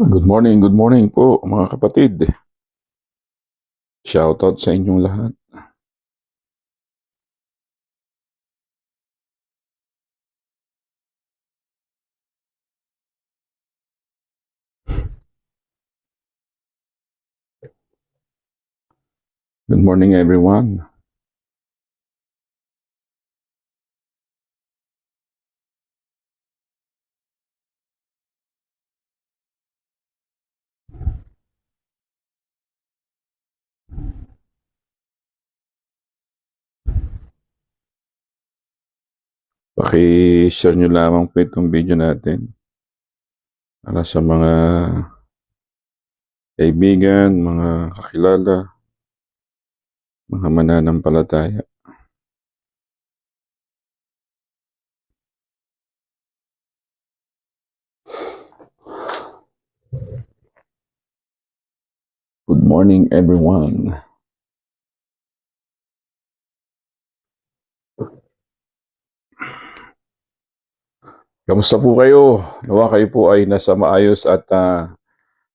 Good morning po mga kapatid. Shoutout sa inyong lahat. Good morning everyone. Paki-share nyo lamang po itong video natin para sa mga kaibigan, mga kakilala, mga mananampalataya. Good morning everyone. Kamusta po kayo? Nawa kayo po ay nasa maayos at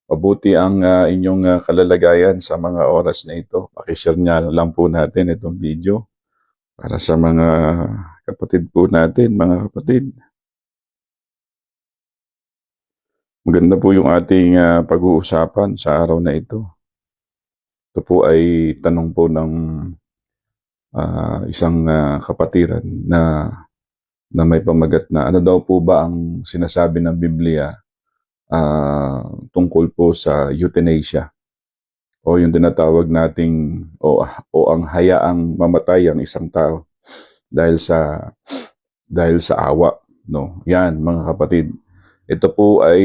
mabuti ang inyong kalalagayan sa mga oras na ito. Paki-share niya lang po natin itong video para sa mga kapatid po natin, mga kapatid. Maganda po yung ating pag-uusapan sa araw na ito. Ito po ay tanong po ng isang kapatiran na may pamagat na ano daw po ba ang sinasabi ng Biblia tungkol po sa euthanasia o yung tinatawag nating o ang hayaang mamatay ang isang tao dahil sa awa, no. Yan mga kapatid. Ito po ay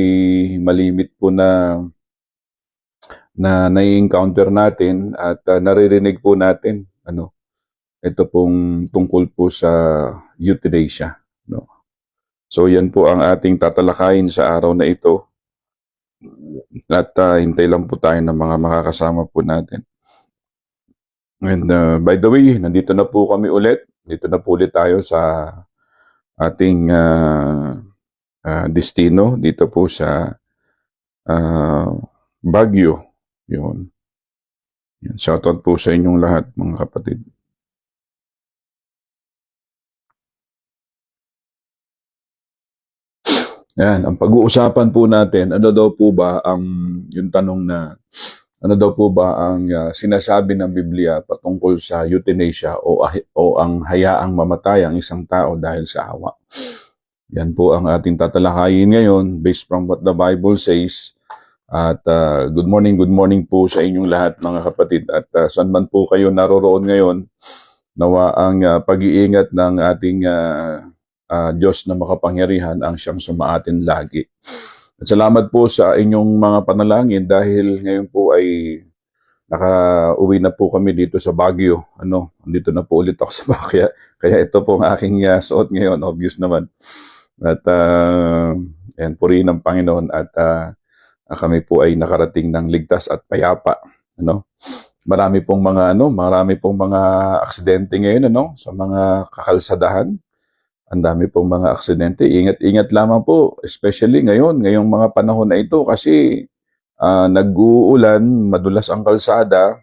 malimit po na nai-encounter natin at naririnig po natin ito pong tungkol po sa euthanasia, no. So yan po ang ating tatalakayin sa araw na ito. At hintay lang po tayo ng mga makakasama po natin. And by the way, nandito na po kami ulit. Dito na po ulit tayo sa ating destino dito po sa Baguio. Yun. Shoutout po sa inyong lahat mga kapatid. Yan, ang pag-uusapan po natin, ano daw po ba ang yung tanong na ano daw po ba ang sinasabi ng Biblia patungkol sa euthanasia o ang hayaang mamatay ang isang tao dahil sa awa. Yan po ang ating tatalakayin ngayon based from what the Bible says. At good morning po sa inyong lahat mga kapatid. At saan man po kayo naroroon ngayon, nawa ang pag-iingat ng ating Diyos na makapangyarihan ang siyang sumaatin lagi. At salamat po sa inyong mga panalangin dahil ngayon po ay nakauwi na po kami dito sa Baguio. Dito na po ulit ako sa Baguio. Kaya ito po ang aking suot ngayon, obvious naman. At yan, purihin ng Panginoon at kami po ay nakarating ng ligtas at payapa. Marami pong mga aksidente ngayon sa mga kakalsadahan. Ang dami pong mga aksidente. Ingat lamang po, especially ngayong mga panahon na ito kasi nag-uulan, madulas ang kalsada,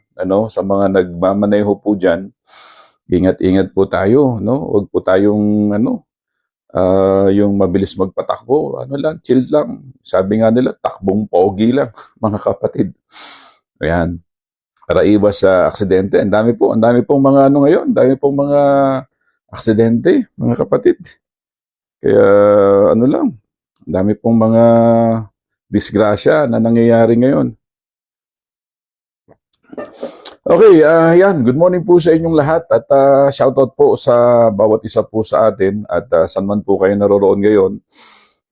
sa mga nagmamaneho po diyan. Ingat po tayo, Huwag po tayong yung mabilis magpatakbo, chill lang. Sabi nga nila, takbong pogi lang, mga kapatid. Ayan. Para iwas sa aksidente. Ang dami pong mga ngayon, dami pong mga aksidente, mga kapatid. Kaya ang dami pong mga disgrasya na nangyayari ngayon. Okay, yan. Good morning po sa inyong lahat at shoutout po sa bawat isa po sa atin at saan man po kayo naroroon ngayon.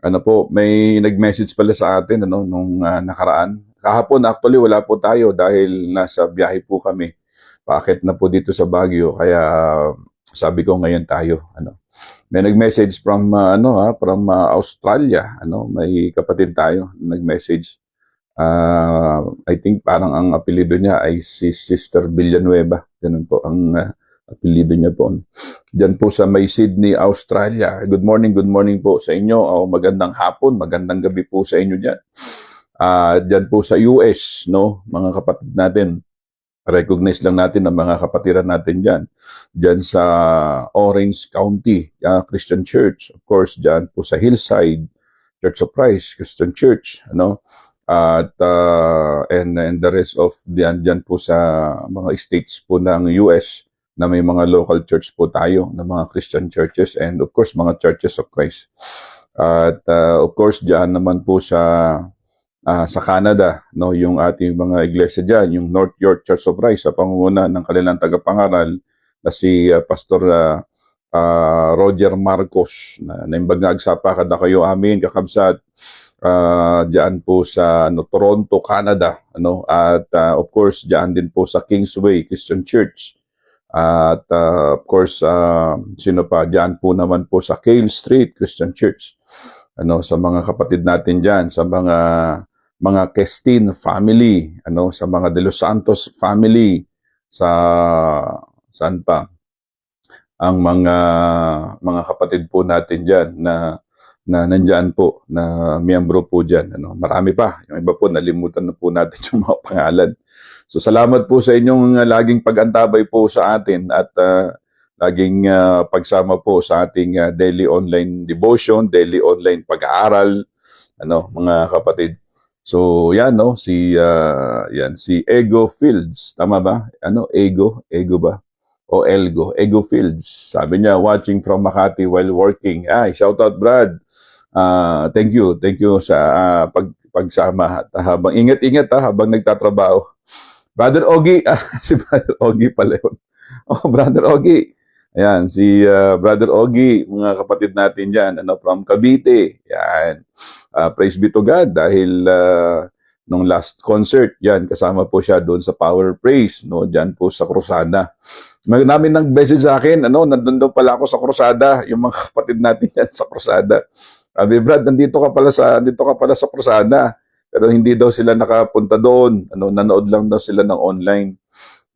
Ano po, may nag-message pala sa atin nung nakaraan. Kahapon actually wala po tayo dahil nasa biyahe po kami. Paakit na po dito sa Baguio kaya sabi ko ngayon tayo. May nag-message from Australia. May kapatid tayo nag-message. I think parang ang apelyido niya ay si Sister Villanueva. Ganun po ang apelyido niya po. Diyan po sa may Sydney, Australia. Good morning po sa inyo. Magandang hapon, magandang gabi po sa inyo diyan. Diyan po sa US, mga kapatid natin. Recognize lang natin ang mga kapatiran natin diyan. Diyan sa Orange County, Christian Church. Of course, diyan po sa Hillside, Church of Christ, Christian Church, at and the rest of diyan po sa mga states po ng US na may mga local church po tayo na mga Christian churches and of course mga churches of Christ. At of course diyan naman po sa Canada, yung ating mga iglesia diyan, yung North York Church of Christ sa pangunguna ng kanilang tagapangaral na si Pastor Roger Marcos na naimbag agsapa kada kayo amin kakabsat diyan po sa Toronto, Canada, at of course diyan din po sa Kingsway Christian Church. At of course sino pa diyan po naman po sa Cale Street Christian Church. Sa mga kapatid natin diyan, sa mga Kestin family, sa mga De Los Santos family, sa saan pa ang mga kapatid po natin diyan na nandiyan po, na miyembro po dyan. Marami pa. Yung iba po, nalimutan na po natin yung mga pangalan. So, salamat po sa inyong laging pag-antabay po sa atin at laging pagsama po sa ating daily online devotion, daily online pag-aaral, mga kapatid. So, yan, si Ego Fields. Tama ba? Ego ba? O Ego Fields. Sabi niya, watching from Makati while working. Shout out, Brad. Thank you sa pagsama. Habang ingat-ingat habang nagtatrabaho. Brother Ogie, si Brother Ogie pala yun. Brother Ogie. Ayan, si Brother Ogie, mga kapatid natin dyan, from Cavite. Yan. Praise be to God dahil nung last concert, yan, kasama po siya doon sa Power Praise, dyan po sa Cruzada. Namin nag-message sa akin, nandun daw pala ako sa Cruzada, yung mga kapatid natin yan sa Cruzada. Sabi, Brad, nandito ka pala sa Cruzada. Pero hindi daw sila nakapunta doon. Nanood lang daw sila ng online.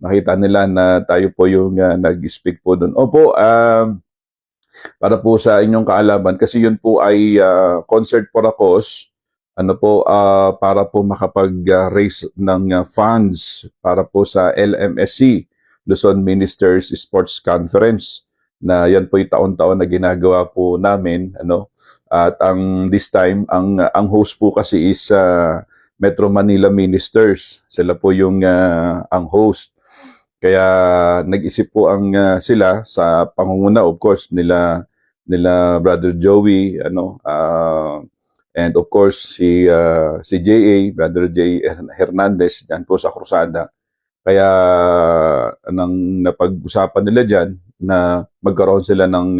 Nakita nila na tayo po yung nag-speak po doon. Opo, para po sa inyong kaalaman, kasi yun po ay concert for a cause, para po makapag-raise ng funds para po sa LMSC, Luzon Ministers Sports Conference, na yan po yung taon-taon na ginagawa po namin, At this time, ang host po kasi is Metro Manila Ministers. Sila po yung ang host. Kaya nag-isip po sila sa pangunguna, of course, nila Brother Joey, and of course si JA, Brother J. Hernandez, dyan po sa Cruzada. Kaya nang napag-usapan nila dyan na magkaroon sila ng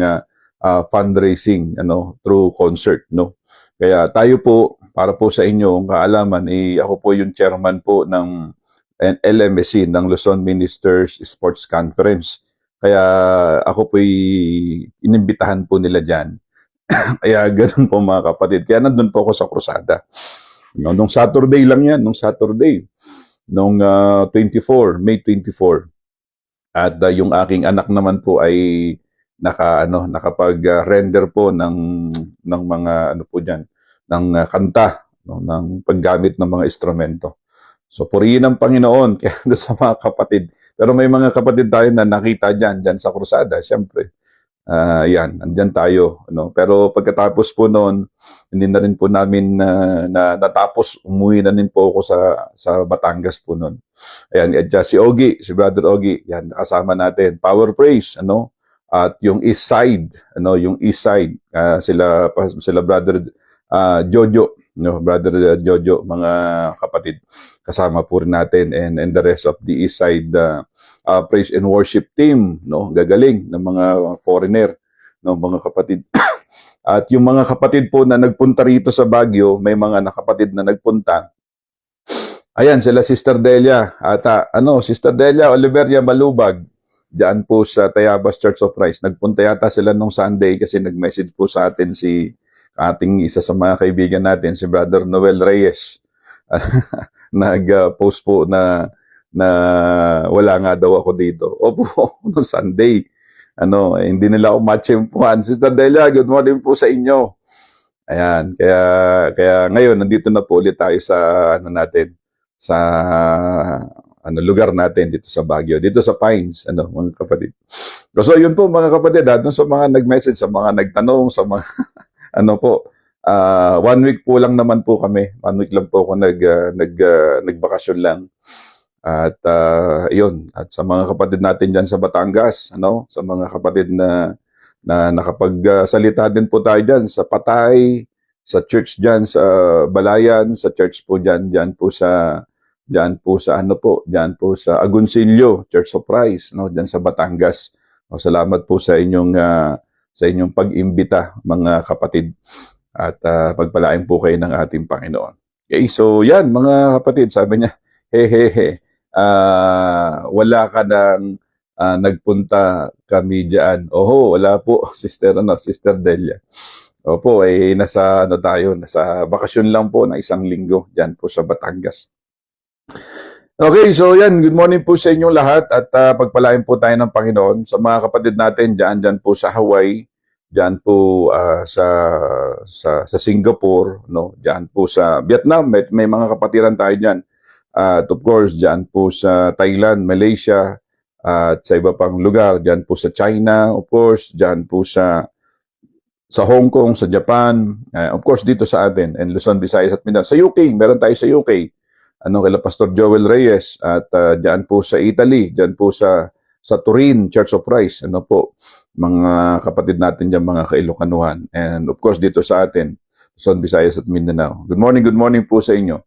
fundraising through concert, Kaya tayo po, para po sa inyong kaalaman, ako po yung chairman po ng LMSC, ng Luzon Ministers Sports Conference. Kaya ako po inimbitahan po nila dyan. Kaya ganun po mga kapatid. Kaya nandun po ako sa Cruzada. Nung Saturday lang yan, nung May 24. At yung aking anak naman po ay nakapag-render po ng mga po diyan, ng kanta, ng paggamit ng mga instrumento. So purihin ang Panginoon kaya doon sa mga kapatid. Pero may mga kapatid tayo na nakita diyan sa Cruzada, syempre. Yan, andyan tayo, Pero pagkatapos po noon, hindi na rin po namin natapos, umuwi na rin po ako sa Batangas po noon. Ayan, si Ogie, si Brother Ogie, yan, nakasama natin. Power Praise, At yung East Side, sila Brother Jojo, no, Brother Jojo, mga kapatid, kasama po rin natin, and the rest of the East Side praise and worship team, no, gagaling ng mga foreigner, no, mga kapatid. At yung mga kapatid po na nagpunta rito sa Baguio, may mga nakapatid na nagpunta. Ayan, sila Sister Delia. Sister Delia Oliveria Malubag, diyan po sa Tayabas Church of Christ. Nagpunta yata sila nung Sunday kasi nag-message po sa atin si ating isa sa mga kaibigan natin, si Brother Noel Reyes. Nag-post po na wala nga daw ako dito. Opo, no Sunday. Hindi nila ako matchempuan. Sister Delia, good morning po sa inyo. Ayan, kaya ngayon nandito na po ulit tayo sa sa lugar natin dito sa Baguio, dito sa Pines, mga kapatid. So yun po mga kapatid, doon sa mga nag-message, sa mga nagtanong, sa mga 1 week po lang naman po kami. 1 week lang po ako nagbakasyon lang. At yun, at sa mga kapatid natin diyan sa Batangas, sa mga kapatid na nakapagsalita din po tayo diyan sa Patay, sa church diyan sa Balayan, sa church po diyan po sa Agoncillo Church of Christ, diyan sa Batangas. Salamat po sa inyong pag-imbita, mga kapatid. At pagpalain po kayo ng ating Panginoon. Okay, so yan mga kapatid, sabi niya, wala ka nang nagpunta kami diyan. Oho, wala po, Sister Delia. Opo, nasa bakasyon lang po na 1 linggo diyan po sa Batangas. Okay, so yan, good morning po sa inyong lahat at pagpalain po tayo ng Panginoon sa mga kapatid natin diyan po sa Hawaii, diyan po sa Singapore, diyan po sa Vietnam, may mga kapatiran tayo diyan. At of course, diyan po sa Thailand, Malaysia, at sa iba pang lugar, diyan po sa China, of course, diyan po sa Hong Kong, sa Japan, of course dito sa atin, and Luzon, Visayas at Mindanao. Sa UK, meron tayo sa UK, kila Pastor Joel Reyes, at diyan po sa Italy, diyan po sa Turin, Church of Christ, mga kapatid natin diyan, mga Kailocanuhan, and of course dito sa atin, Luzon, Visayas at Mindanao. Good morning po sa inyo.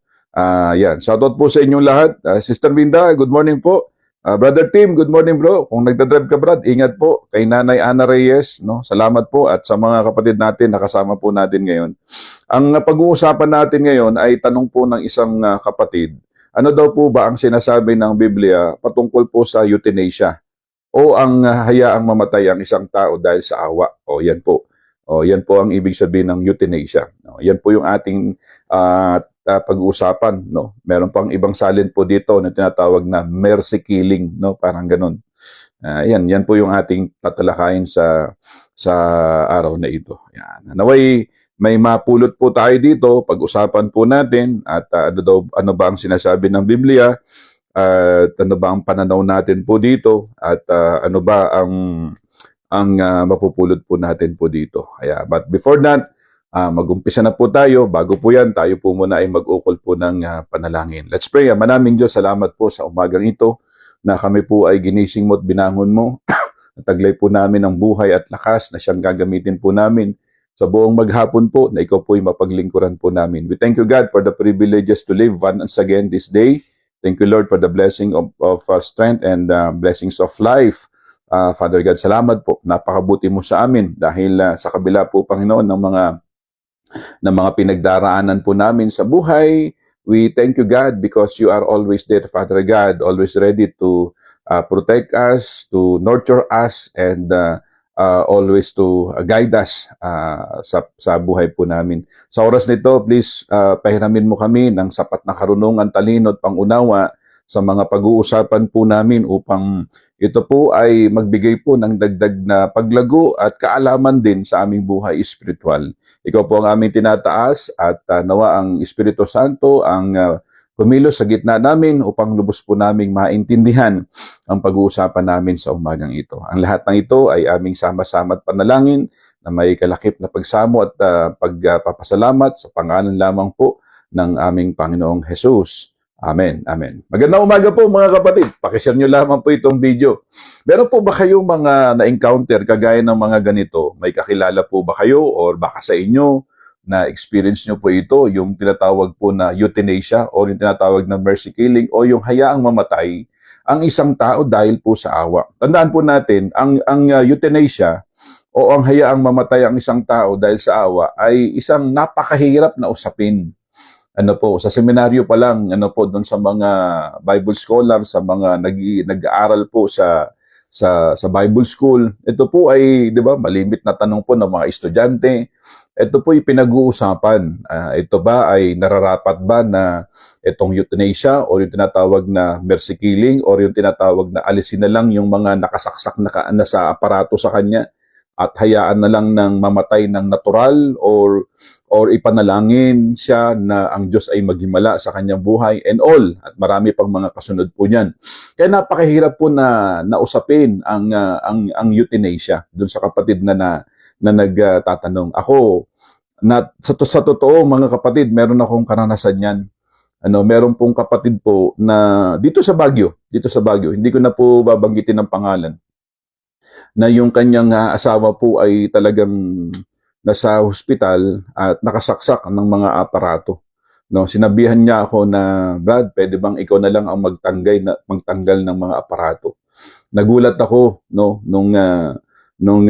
Yan, shoutout po sa inyong lahat. Sister Minda, good morning po. Brother Tim, good morning bro. Kung nagdadrive ka Brad, ingat po. Kay Nanay Ana Reyes, salamat po. At sa mga kapatid natin, nakasama po natin ngayon. Ang pag-uusapan natin ngayon ay tanong po ng isang kapatid. Ano daw po ba ang sinasabi ng Biblia patungkol po sa euthanasia? O ang hayaang mamatay ang isang tao dahil sa awa? Yan po. Yan po ang ibig sabihin ng euthanasia. Yan po yung ating pag-uusapan, Meron pang ibang salin po dito na tinatawag na mercy killing, parang ganun. Yan po yung ating tatalakayin sa araw na ito. Yan. Naway may mapulot po tayo dito, pag-usapan po natin at ano ba ang sinasabi ng Biblia at ano ba ang pananaw natin po dito at ano ba ang mapupulot po natin po dito. But before that, mag-umpisa na po tayo. Bago po yan, tayo po muna ay mag-ukol po ng panalangin. Let's pray. Manaming Diyos, salamat po sa umagang ito na kami po ay ginising mo at binangon mo. Nataglay po namin ang buhay at lakas na siyang gagamitin po namin sa buong maghapon po na ikaw po ay mapaglingkuran po namin. We thank you God for the privileges to live once again this day. Thank you Lord for the blessing of strength and blessings of life. Father God, salamat po. Napakabuti mo sa amin dahil sa kabila po Panginoon ng mga pinagdaraanan po namin sa buhay. We thank you, God, because you are always there, Father God, always ready to protect us, to nurture us, and always to guide us sa buhay po namin. Sa oras nito, please, pahiramin mo kami ng sapat na karunungan, talino at pangunawa sa mga pag-uusapan po namin upang ito po ay magbigay po ng dagdag na paglago at kaalaman din sa aming buhay espiritual. Ikaw po ang aming tinataas at nawa ang Espiritu Santo ang kumilos sa gitna namin upang lubos po naming maintindihan ang pag-uusapan namin sa umagang ito. Ang lahat ng ito ay aming sama-sama at panalangin na may kalakip na pagsamo at pagpapasalamat sa pangalan lamang po ng aming Panginoong Jesus. Amen. Amen. Magandang umaga po mga kapatid. Pakishare nyo lamang po itong video. Meron po ba kayong mga na-encounter kagaya ng mga ganito? May kakilala po ba kayo or baka sa inyo na experience nyo po ito, yung tinatawag po na euthanasia o yung tinatawag na mercy killing o yung hayaang mamatay ang isang tao dahil po sa awa. Tandaan po natin, ang euthanasia o ang hayaang mamatay ang isang tao dahil sa awa ay isang napakahirap na usapin. Ano po, sa seminaryo pa lang, ano po, doon sa mga Bible scholar, sa mga nag-aaral po sa Bible school, ito po ay, di ba, malimit na tanong po ng mga estudyante. Ito po ay pinag-uusapan. Ito ba ay nararapat ba na itong euthanasia o yung tinatawag na mercy killing o yung tinatawag na alisin na lang yung mga nakasaksak na sa aparato sa kanya at hayaan na lang ng mamatay ng natural or ipanalangin siya na ang Diyos ay maghimala sa kanyang buhay and all, at marami pang mga kasunod po niyan. Kaya napakahirap po na nausapin ang euthanasia doon sa kapatid na nagtatanong. Ako, sa totoo mga kapatid, meron akong karanasan yan. Meron pong kapatid po na dito sa Baguio, hindi ko na po babanggitin ang pangalan, na yung kanyang asawa po ay talagang nasa hospital at nakasaksak ng mga aparato. No, sinabihan niya ako na, Brad, pwede bang ikaw na lang ang magtanggal ng mga aparato? Nagulat ako nung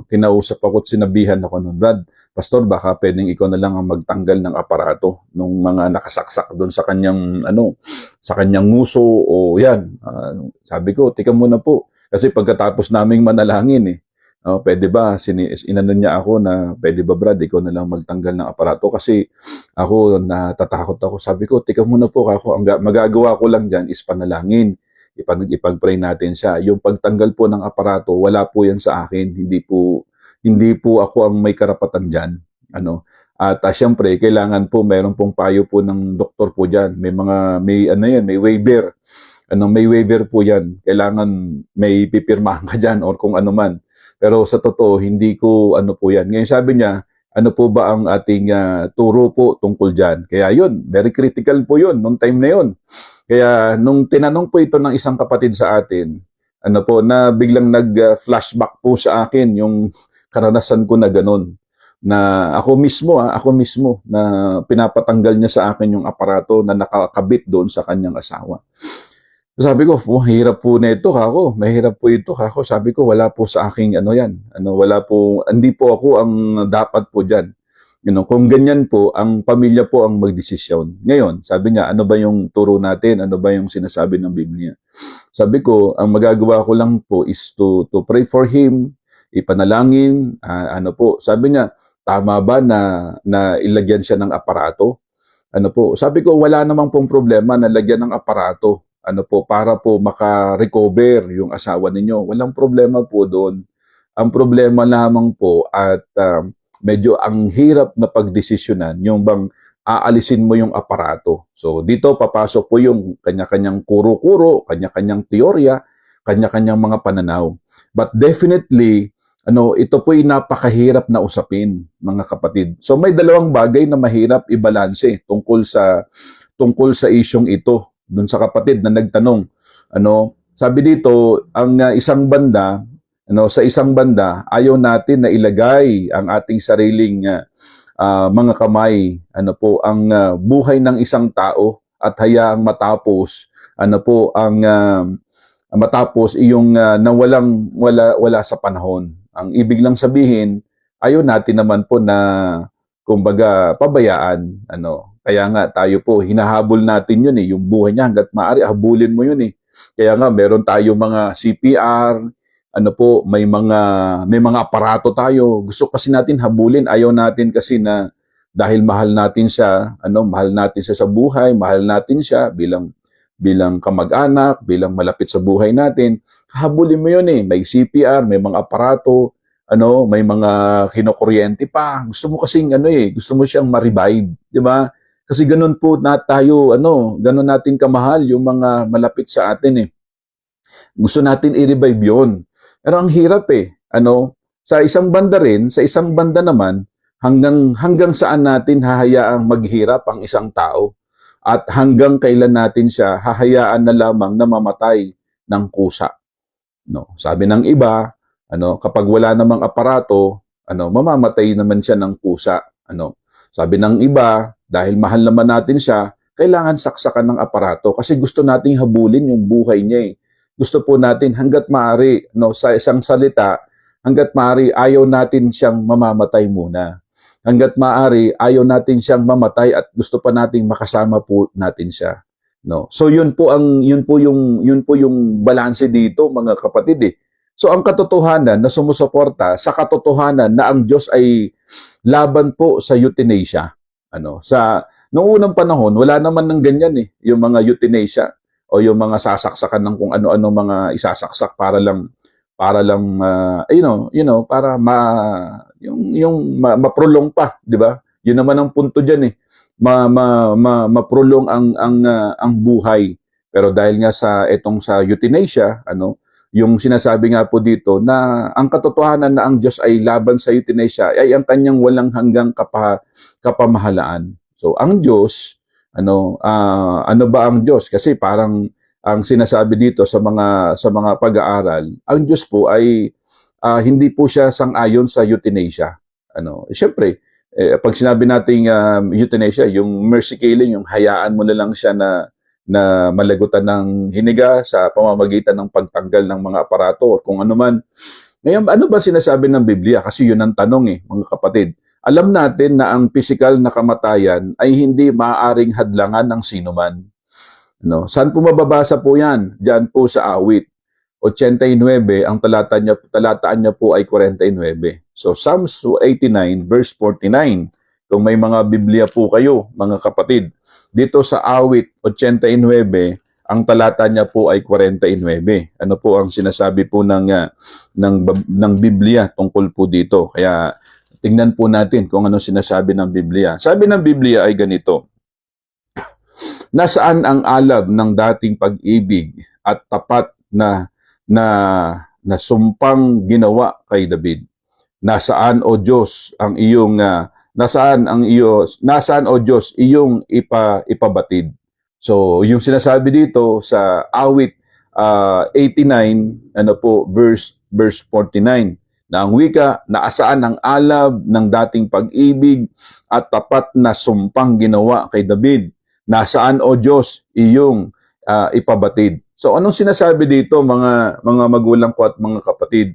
kinausap ako at sinabihan ako noon, Brad, Pastor, baka pwedeng ikaw na lang ang magtanggal ng aparato nung mga nakasaksak doon sa kanyang sa kanyang nguso o yan. Sabi ko, tika muna po. Kasi pagkatapos naming manalangin pwede ba, inano niya ako na, pwede ba Brad, ikaw na lang magtanggal ng aparato? Kasi ako, natatakot ako. Sabi ko, tika muna po ako, ang magagawa ko lang dyan is panalangin. Ipag-pray natin siya. Yung pagtanggal po ng aparato, wala po yan sa akin. Hindi po ako ang may karapatan dyan. At siyempre, kailangan po, mayroon pong payo po ng doktor po dyan. May waiver. May waiver po yan. Kailangan may pipirmahan ka dyan or kung ano man. Pero sa totoo, hindi ko po yan. Ngayon sabi niya, ano po ba ang ating turo po tungkol dyan? Kaya yun, very critical po yun, nung time na yun. Kaya nung tinanong po ito ng isang kapatid sa atin, na biglang nag-flashback po sa akin yung karanasan ko na ganun. Na ako mismo na pinapatanggal niya sa akin yung aparato na nakakabit doon sa kanyang asawa. Sabi ko, mahirap po nito ako. Mahirap po ito ako. Sabi ko, wala po sa aking yan. Hindi po ako ang dapat po diyan. Kung ganyan po, ang pamilya po ang magdesisyon. Ngayon, sabi niya, ano ba yung turo natin? Ano ba yung sinasabi ng Biblia? Sabi ko, ang magagawa ko lang po is to pray for him, ipanalangin, sabi niya, tama ba na ilagyan siya ng aparato? Sabi ko, wala namang pong problema na lagyan ng aparato. Para po maka-recover yung asawa ninyo. Walang problema po doon. Ang problema lamang po at medyo ang hirap na pagdesisyonan, yung bang aalisin mo yung aparato. So dito papasok po yung kanya-kanyang kuro-kuro, kanya-kanyang teorya, kanya-kanyang mga pananaw. But definitely, ito po'y napakahirap na usapin, mga kapatid. So may dalawang bagay na mahirap ibalanse tungkol sa isyong ito. Doon sa kapatid na nagtanong, sabi dito, ang isang banda, sa isang banda, ayaw natin na ilagay ang ating sariling mga kamay, ang buhay ng isang tao at hayaang matapos, matapos iyong wala sa panahon. Ang ibig lang sabihin, ayaw natin naman po na, kumbaga, pabayaan, Kaya nga tayo po, hinahabol natin yun yung buhay niya hanggat maaari, habulin mo yun Kaya nga, meron tayo mga CPR, may mga aparato tayo. Gusto kasi natin habulin, ayaw natin kasi na dahil mahal natin siya sa buhay, mahal natin siya bilang kamag-anak, bilang malapit sa buhay natin. Habulin mo yun may CPR, may mga aparato, may mga kinokuryente pa. Gusto mo kasing gusto mo siyang ma-revive, di ba? Kasi ganun po tayo, ganun natin kamahal yung mga malapit sa atin Gusto natin i-revive yun. Pero ang hirap sa isang banda naman, hanggang saan natin hahayaang maghirap ang isang tao at hanggang kailan natin siya hahayaan na lamang na mamatay ng kusa. Sabi ng iba, kapag wala namang aparato, mamamatay naman siya ng kusa. Ano, sabi ng iba, dahil mahal naman natin siya, kailangan saksakan ng aparato kasi gusto nating habulin yung buhay niya eh. Gusto po natin hangga't maaari, no, sa isang salita, hangga't maaari ayaw natin siyang mamamatay muna. Hangga't maaari ayaw natin siyang mamatay at gusto pa nating makasama po natin siya. No. So yun po yung balanse dito mga kapatid eh. So ang katotohanan na sumusuporta sa katotohanan na ang Diyos ay laban po sa euthanasia. Noong unang panahon, wala naman ng ganyan eh, yung mga euthanasia o yung mga sasaksakan ng kung ano-ano mga isasaksak para ma-prolong pa, di ba? Yun naman ang punto diyan eh. Ma-prolong ang buhay. Pero dahil nga sa euthanasia, yung sinasabi nga po dito na ang katotohanan na ang Diyos ay laban sa euthanasia ay ang kanyang walang hanggang kapamahalaan. So ang Diyos, ano ba ang Diyos? Kasi parang ang sinasabi dito sa mga pag-aaral, ang Diyos po ay hindi po siya sang-ayon sa euthanasia. Siyempre, pag sinabi nating euthanasia, yung mercy killing, yung hayaan mo na lang siya na malagutan ng hiniga sa pamamagitan ng pagtanggal ng mga aparato o kung ano man. Ngayon, ano ba sinasabi ng Biblia? Kasi yun ang tanong mga kapatid. Alam natin na ang physical na kamatayan ay hindi maaaring hadlangan ng sinuman. Saan po mababasa po yan? Diyan po sa awit. 89, ang talataan niya po ay 49. So Psalms 89 verse 49. Kung may mga Biblia po kayo, mga kapatid, dito sa awit 89, ang talata niya po ay 49. Ano po ang sinasabi po ng Biblia tungkol po dito? Kaya tingnan po natin kung ano sinasabi ng Biblia. Sabi ng Biblia ay ganito: nasaan ang alab ng dating pag-ibig at tapat na sumpang ginawa kay David? Nasaan o Diyos ang iyong nasaan o Diyos iyong ipabatid? So, yung sinasabi dito sa awit 89 verse 49 na ang wika, naasaan ang alab ng dating pag-ibig at tapat na sumpang ginawa kay David? Nasaan o Diyos iyong ipabatid? So anong sinasabi dito mga magulang ko at mga kapatid?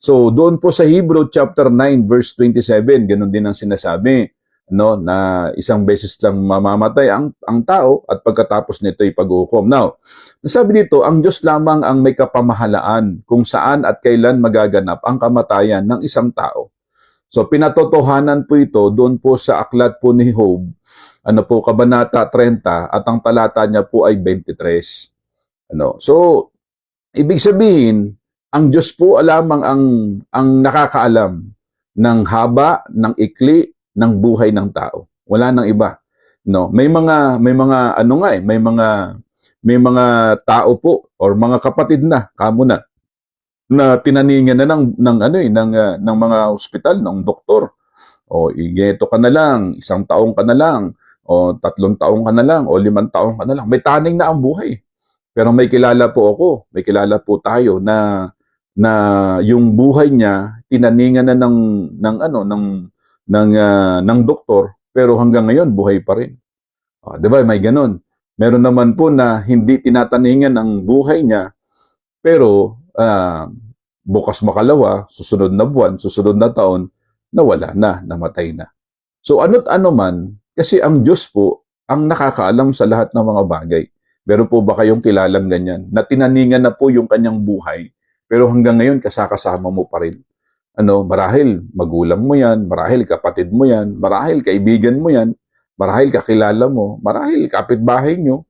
So doon po sa Hebrew chapter 9 verse 27, ganun din ang sinasabi, na isang beses lang mamamatay ang tao at pagkatapos nito ay pag-uukom. Now, nasabi dito, ang Diyos lamang ang may kapamahalaan kung saan at kailan magaganap ang kamatayan ng isang tao. So pinatotohanan po ito doon po sa aklat po ni Job, kabanata 30 at ang talata niya po ay 23. So ibig sabihin, ang Diyos po lamang ang nakakaalam ng haba, ng ikli, ng buhay ng tao. Wala nang iba. May mga tao po or mga kapatid na kamo na tinaningan na ng mga ospital, ng doktor. O igeto ka na lang, 1 taong ka na lang, o 3 taong ka na lang, o 5 taong ka na lang. May taning na ang buhay. Pero may kilala po tayo na yung buhay niya tinaningan na ng doktor, pero hanggang ngayon buhay pa rin. 'Di ba? May ganun. Meron naman po na hindi tinataningan ang buhay niya, pero bukas makalawa, susunod na buwan, susunod na taon, nawala na, namatay na. So ano't ano man, kasi ang Diyos po ang nakakaalam sa lahat ng mga bagay. Meron po ba kayong kilalang ganyan? Na tinaningan na po yung kanyang buhay, pero hanggang ngayon kasama mo pa rin. Marahil magulang mo yan, marahil kapatid mo yan, marahil kaibigan mo yan, marahil kakilala mo, marahil kapitbahay nyo,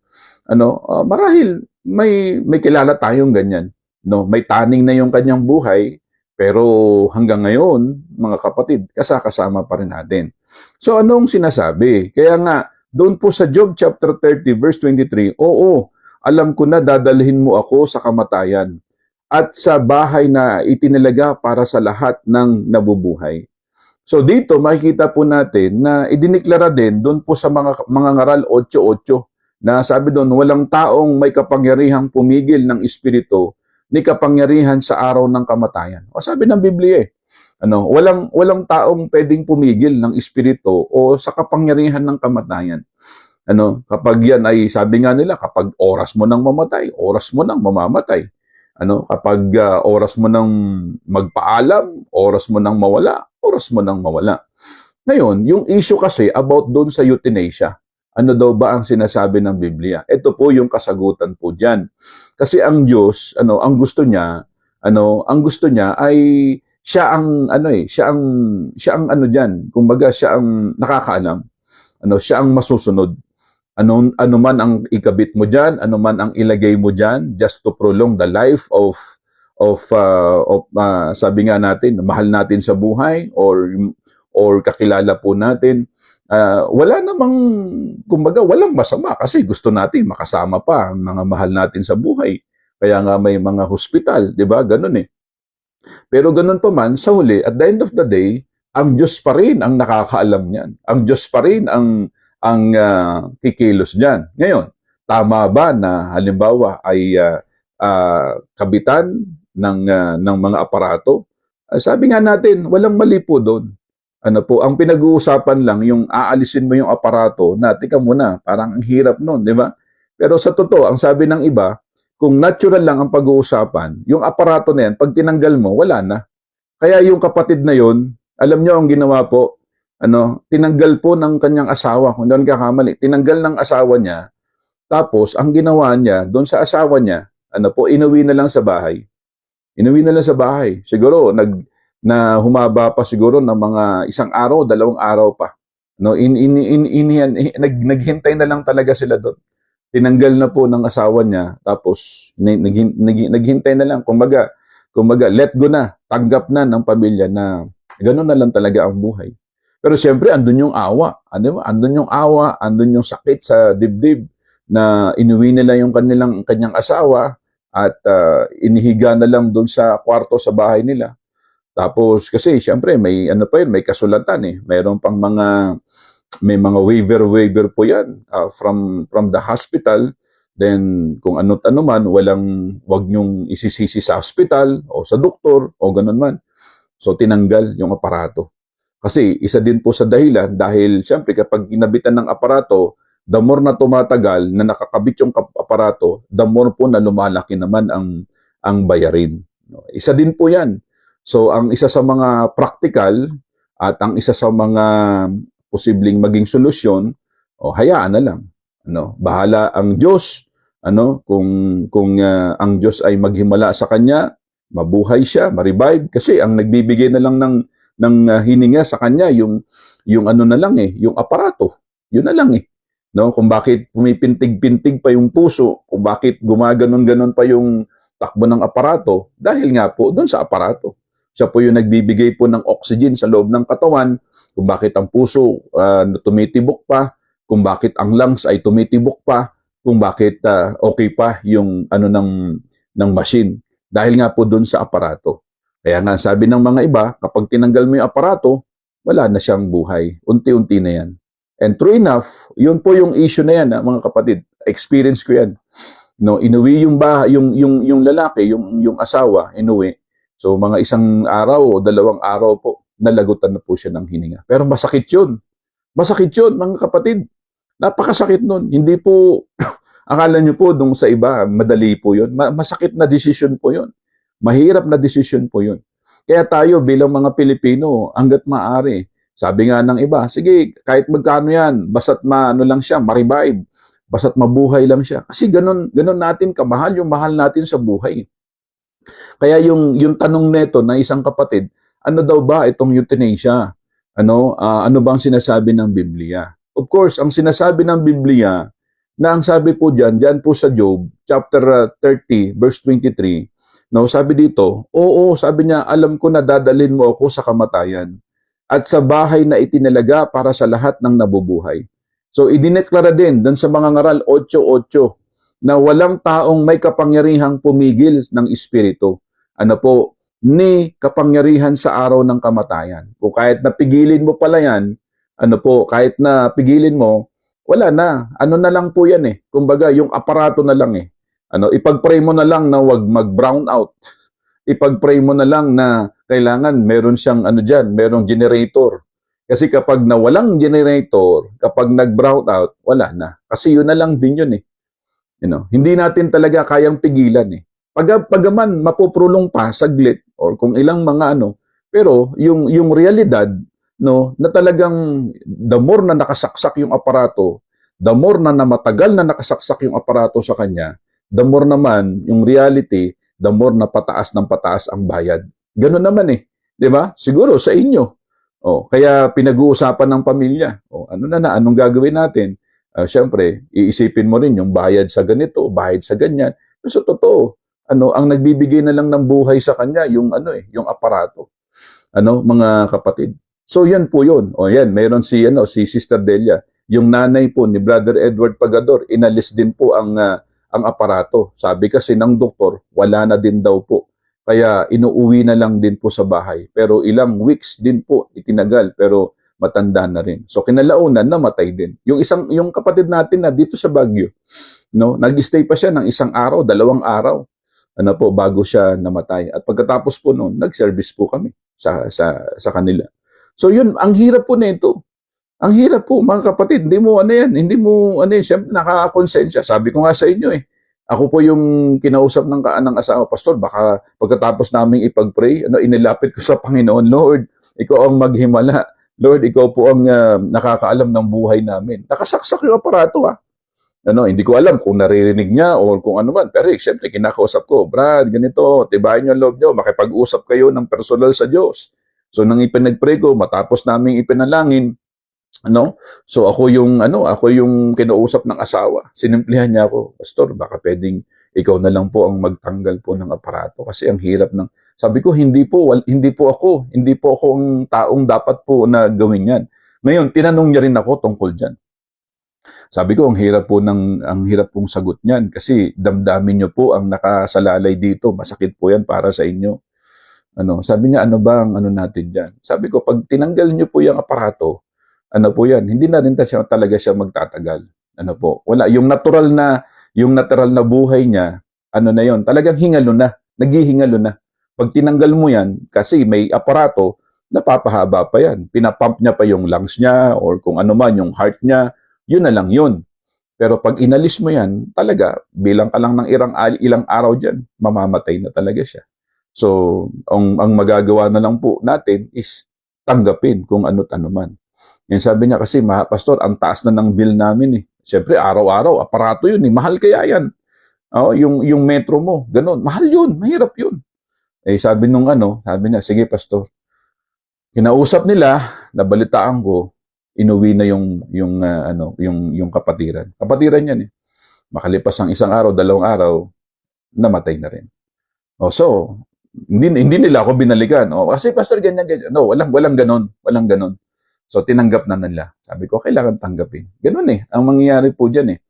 marahil may kilala tayong ganyan. May taning na yung kanyang buhay, pero hanggang ngayon, mga kapatid, kasama pa rin natin. So anong sinasabi? Kaya nga, doon po sa Job chapter 30 verse 23, oo, alam ko na dadalhin mo ako sa kamatayan at sa bahay na itinalaga para sa lahat ng nabubuhay. So dito makikita po natin na idiniklara din doon po sa mga ngaral 8:8 na sabi doon, walang taong may kapangyarihang pumigil ng espiritu ni kapangyarihan sa araw ng kamatayan. O sabi ng Biblia Walang taong pwedeng pumigil ng espiritu o sa kapangyarihan ng kamatayan. Kapag yan ay, sabi nga nila, kapag oras mo nang mamatay, oras mo nang mamamatay. Kapag oras mo nang magpaalam, oras mo nang mawala, oras mo nang mawala. Ngayon, yung issue kasi about doon sa euthanasia. Ano daw ba ang sinasabi ng Biblia? Ito po yung kasagutan po diyan. Kasi ang Diyos, ang gusto niya, ang gusto niya ay siya ang siya ang diyan. Kumbaga siya ang nakakaalam. Siya ang masusunod. Ano man ang ikabit mo diyan, ano man ang ilagay mo diyan just to prolong the life of sabi nga natin, mahal natin sa buhay or kakilala po natin. Wala namang, kumbaga, walang masama kasi gusto natin makasama pa ang mga mahal natin sa buhay. Kaya nga may mga hospital, di ba? Ganun eh. Pero ganun pa man, sa huli, at the end of the day, ang Diyos pa rin ang nakakaalam niyan. Ang Diyos pa rin ang kikilos niyan. Ngayon, tama ba na halimbawa ay kabitan ng mga aparato? Sabi nga natin, walang mali po doon. Ang pinag-uusapan lang, yung aalisin mo yung aparato na, tika muna, parang ang hirap nun, di ba? Pero sa totoo, ang sabi ng iba, kung natural lang ang pag-uusapan, yung aparato na yan, pag tinanggal mo, wala na. Kaya yung kapatid na yun, alam nyo ang ginawa po, tinanggal po ng kanyang asawa, kung doon kakamali, tinanggal ng asawa niya, tapos ang ginawa niya, doon sa asawa niya, inuwi na lang sa bahay. Inuwi na lang sa bahay. Siguro, na humaba pa siguro ng mga 1 araw, 2 araw pa. Naghintay na lang talaga sila doon. Tinanggal na po ng asawa niya, tapos naghintay na lang. Kumbaga, let go na, tanggap na ng pamilya na gano'n na lang talaga ang buhay. Pero siyempre, andun yung awa. Andun yung awa, andun yung sakit sa dibdib na inuwi nila yung kanyang asawa at inihiga na lang doon sa kwarto sa bahay nila. Tapos kasi siyempre may may kasulatan eh. Mayroon pang may mga waiver po 'yan from the hospital. Then kung ano't ano man, wag niyong isisisi sa hospital o sa doktor o ganun man. So tinanggal yung aparato. Kasi isa din po sa dahilan dahil siyempre kapag ginabitan ng aparato, the more na tumatagal na nakakabit yung aparato, the more po na lumalaki naman ang bayarin. Isa din po 'yan. So, ang isa sa mga practical at ang isa sa mga posibleng maging solusyon, hayaan na lang. Bahala ang Diyos. Kung ang Diyos ay maghimala sa kanya, mabuhay siya, ma-revive. Kasi ang nagbibigay na lang ng hininga sa kanya, yung na lang yung aparato. Yun na lang Kung bakit pumipintig-pintig pa yung puso, kung bakit gumaganon-ganon pa yung takbo ng aparato, dahil nga po doon sa aparato. Siya po yung nagbibigay po ng oxygen sa loob ng katawan, kung bakit ang puso tumitibok pa, kung bakit ang lungs ay tumitibok pa, kung bakit okay pa yung ng machine. Dahil nga po doon sa aparato. Kaya nga sabi ng mga iba, kapag tinanggal mo yung aparato, wala na siyang buhay. Unti-unti na yan. And true enough, yun po yung issue na yan, mga kapatid. Experience ko yan. Inuwi yung lalaki, yung asawa, inuwi. So mga 1 araw o 2 araw po, nalagutan na po siya ng hininga. Pero masakit yun. Masakit yun, mga kapatid. Napakasakit nun. Hindi po, akala nyo po nung sa iba, madali po yun. Masakit na decision po yun. Mahirap na decision po yun. Kaya tayo bilang mga Pilipino, hanggat maaari, sabi nga ng iba, sige, kahit magkano yan, basta't lang siya, ma-revive. Basta't mabuhay lang siya. Kasi ganun natin kamahal yung mahal natin sa buhay. Kaya yung tanong neto na isang kapatid, ano daw ba itong euthanasia? Ano bang sinasabi ng Biblia? Of course, ang sinasabi ng Biblia, na ang sabi po diyan po sa Job, chapter 30, verse 23, sabi dito, oo, sabi niya, alam ko na dadalhin mo ako sa kamatayan at sa bahay na itinalaga para sa lahat ng nabubuhay. So, idineklara din doon sa mga ngaral 8:8, na walang taong may kapangyarihang pumigil ng espiritu. Ni kapangyarihan sa araw ng kamatayan. Kung kahit napigilin mo pala yan, kahit na pigilin mo, wala na. Na lang po yan Kumbaga, yung aparato na lang ipag-pray mo na lang na wag mag-brown out. Ipag-pray mo na lang na kailangan meron siyang ano diyan, merong generator. Kasi kapag nawalang generator, kapag nag-brown out, wala na. Kasi yun na lang din yun eh. Hindi natin talaga kayang pigilan eh. Pagaman mapoprolong pa saglit or kung ilang mga pero yung realidad na talagang the more na nakasaksak yung aparato, the more na matagal na nakasaksak yung aparato sa kanya, the more naman yung reality, the more na pataas ng pataas ang bayad. Ganun naman eh. 'Di ba? Siguro sa inyo. Kaya pinag-uusapan ng pamilya. Anong gagawin natin? Siyempre, iisipin mo rin yung bayad sa ganito, bayad sa ganyan. So totoo, ang nagbibigay na lang ng buhay sa kanya yung yung aparato. Mga kapatid. So yan po yun. Yan, meron si Sister Delia. Yung nanay po ni Brother Edward Pagador, inalis din po ang aparato. Sabi kasi ng doktor, wala na din daw po. Kaya inuuwi na lang din po sa bahay. Pero ilang weeks din po itinagal. Pero matanda na rin. So kinalaunan namatay din. Yung kapatid natin na dito sa Baguio, nag-stay pa siya ng 1 araw, 2 araw. Bago siya namatay. At pagkatapos po noon, nag-service po kami sa kanila. So yun, ang hirap po nito. Ang hirap po mga kapatid, hindi mo siyempre nakakakonsensya. Sabi ko nga sa inyo ako po yung kinausap ng asawa, Pastor, baka pagkatapos naming ipag-pray, inilapit ko sa Panginoon, Lord, ikaw ang maghimala. Lord, ikaw po ang nakakaalam ng buhay namin. Nakasaksak yung aparato Hindi ko alam kung naririnig niya o kung ano man. Pero siyempre, kinakausap ko, Brad, ganito, tibayan niyo ang loob niyo, makipag-usap kayo ng personal sa Diyos. So, nang ipinag-pray ko, matapos naming ipinalangin, So, ako yung kinausap ng asawa. Sinimplihan niya ako, Pastor, baka pwedeng ikaw na lang po ang magtanggal po ng aparato kasi ang hirap ng. Sabi ko, hindi po ako ang taong dapat po na gawin yan. Ngayon, tinanong niya rin ako tungkol diyan. Sabi ko, ang hirap pong sagot niyan kasi damdamin niyo po ang nakasalalay dito. Masakit po yan para sa inyo. Sabi niya, ano ba ang natin diyan? Sabi ko, pag tinanggal niyo po yung aparato, po yan, hindi na rin talaga siya magtatagal. Wala. Yung natural na buhay niya, na yon, talagang hingalo na, naghihingalo na. Pag tinanggal mo yan, kasi may aparato, napapahaba pa yan. Pinapump niya pa yung lungs niya, or kung ano man, yung heart niya, yun na lang yun. Pero pag inalis mo yan, talaga, bilang ka lang ng ilang araw dyan, mamamatay na talaga siya. So, ang magagawa na lang po natin is tanggapin kung ano't ano man. Yan sabi niya kasi, Pastor, ang taas na ng bill namin Siyempre, araw-araw, aparato yun mahal kaya yan. Yung metro mo, ganun. Mahal yun, mahirap yun. Sabi niya, sige Pastor. Kinausap nila, nabalitaan ko, inuwi na yung kapatiran. Kapatiran yan Makalipas ang 1 araw, 2 araw, namatay na rin. So, hindi nila ako binalikan. Kasi Pastor, ganyan. No, walang ganon. So, tinanggap na nila. Sabi ko, kailangan tanggapin. Ganun ang mangyayari po dyan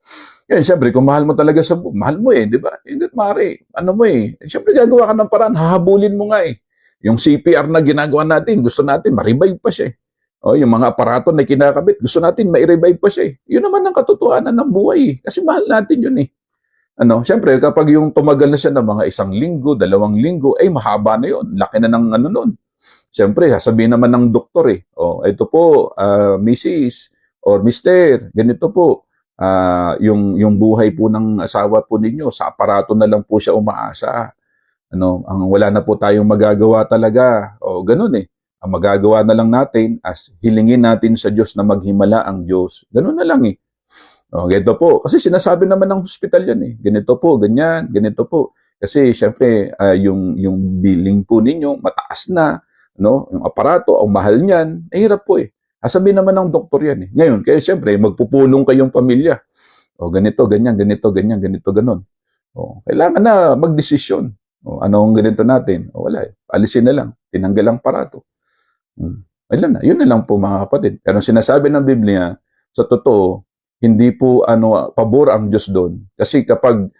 Yan, syempre, kung mahal mo talaga mahal mo di ba? Hindi, mare, syempre, gagawa ka ng paraan, hahabulin mo nga Yung CPR na ginagawa natin, gusto natin, ma-revive pa siya yung mga aparato na kinakabit, gusto natin, ma-revive pa siya Yun naman ang katotohanan ng buhay Kasi mahal natin yun Syempre, kapag yung tumagal na siya ng mga 1 linggo, 2 linggo, mahaba na yun. Laki na ng nun. Siyempre, sasabihin naman ng doktor ito po, Mrs. or Mr., ganito po, yung buhay po ng asawa po ninyo, sa aparato na lang po siya umaasa. Ang wala na po tayong magagawa talaga. Ganun Ang magagawa na lang natin as hilingin natin sa Diyos na maghimala ang Diyos. Ganun na lang ganito po. Kasi sinasabi naman ng hospital yan Ganito po, ganyan, ganito po. Kasi siyempre, yung billing po ninyo, mataas na. Yung aparato, ang mahal niyan, hirap po Sabihin naman ng doktor yan Ngayon, kaya siyempre, magpupulong kayong pamilya. Ganito, ganyan, ganito, ganyan, ganito, ganon. Kailangan na magdesisyon. Anong ganito natin? Wala alisin na lang. Tinanggal ang aparato. Ayun na. Yun na lang po mga kapatid. Pero sinasabi ng Biblia, sa totoo, hindi po pabor ang Diyos doon. Kasi kapag